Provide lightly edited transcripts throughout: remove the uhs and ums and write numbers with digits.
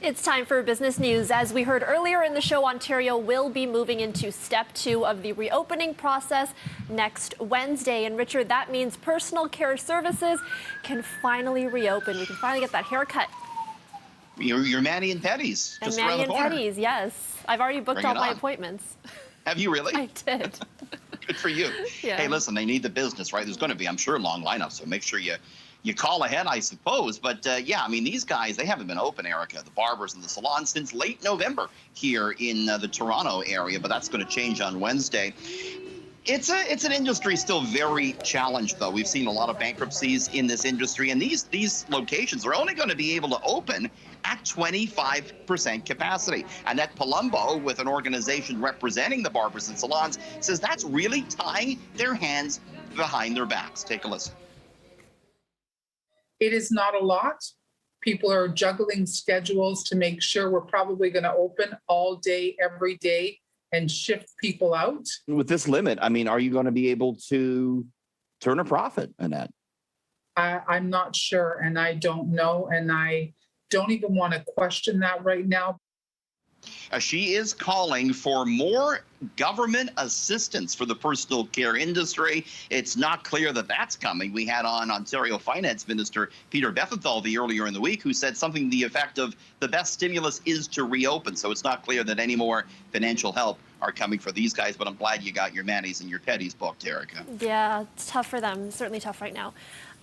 It's time for business news. As we heard earlier in the show, Ontario will be moving into step 2 of the reopening process next Wednesday. And Richard, that means personal care services can finally reopen. We can finally get that haircut. Your Manny and Petty's just and around the Manny corner. and Petty's, yes. I've already booked all my appointments. Have you really? I did. Good for you. Yeah. Hey, listen, they need the business, right? There's going to be, I'm sure, long lineups, so make sure you call ahead, I suppose. But yeah, I mean, these guys, they haven't been open, Erica, the barbers and the salons, since late November here in the Toronto area, but that's going to change on Wednesday. It's an industry still very challenged, though. We've seen a lot of bankruptcies in this industry, and these locations are only going to be able to open at 25% capacity. Annette Palumbo, with an organization representing the barbers and salons, says that's really tying their hands behind their backs. Take a listen. It is not a lot. People are juggling schedules to make sure we're probably going to open all day, every day, and shift people out. With this limit, I mean, are you going to be able to turn a profit, Annette? I'm not sure, and I don't know, and I don't even want to question that right now. She is calling for more government assistance for the personal care industry. It's not clear that that's coming. We had on Ontario Finance Minister Peter Bethenthal earlier in the week, who said something to the effect of the best stimulus is to reopen. So it's not clear that any more financial help are coming for these guys, but I'm glad you got your Manny's and your Petty's booked, Erica. Yeah, it's tough for them. Certainly tough right now.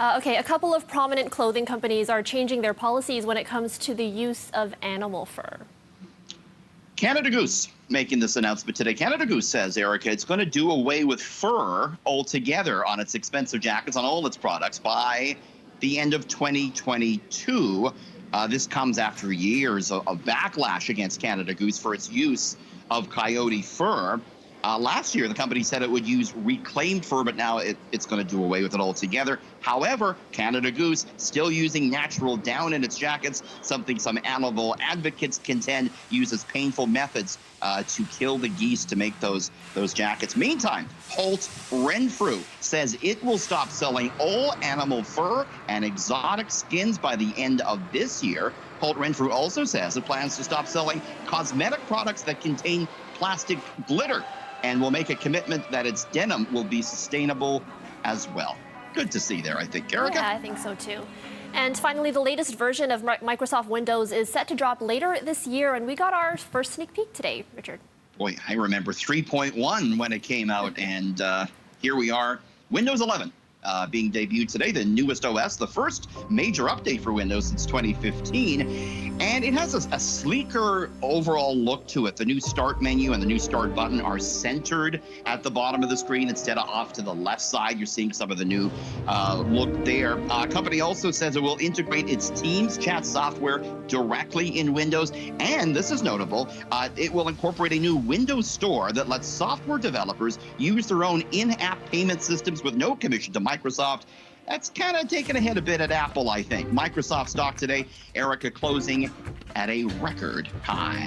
Okay, a couple of prominent clothing companies are changing their policies when it comes to the use of animal fur. Canada Goose making this announcement today. Canada Goose says, Erica, it's going to do away with fur altogether on its expensive jackets, on all its products, by the end of 2022. This comes after years of backlash against Canada Goose for its use of coyote fur. Last year, the company said it would use reclaimed fur, but now it's going to do away with it altogether. However, Canada Goose still using natural down in its jackets, something some animal advocates contend uses painful methods to kill the geese to make those jackets. Meantime, Holt Renfrew says it will stop selling all animal fur and exotic skins by the end of this year. Holt Renfrew also says it plans to stop selling cosmetic products that contain plastic glitter, and will make a commitment that its denim will be sustainable as well. Good to see there, I think, Erica. Yeah, I think so too. And finally, the latest version of Microsoft Windows is set to drop later this year, and we got our first sneak peek today, Richard. Boy, I remember 3.1 when it came out, and here we are, Windows 11. Being debuted today, the newest OS, the first major update for Windows since 2015. And it has a sleeker overall look to it. The new Start menu and the new Start button are centered at the bottom of the screen instead of off to the left side. You're seeing some of the new look there. Company also says it will integrate its Teams chat software directly in Windows. And this is notable, it will incorporate a new Windows Store that lets software developers use their own in-app payment systems with no commission to Microsoft. That's kind of taken a hit a bit at Apple, I think. Microsoft stock today, Erica, closing at a record high.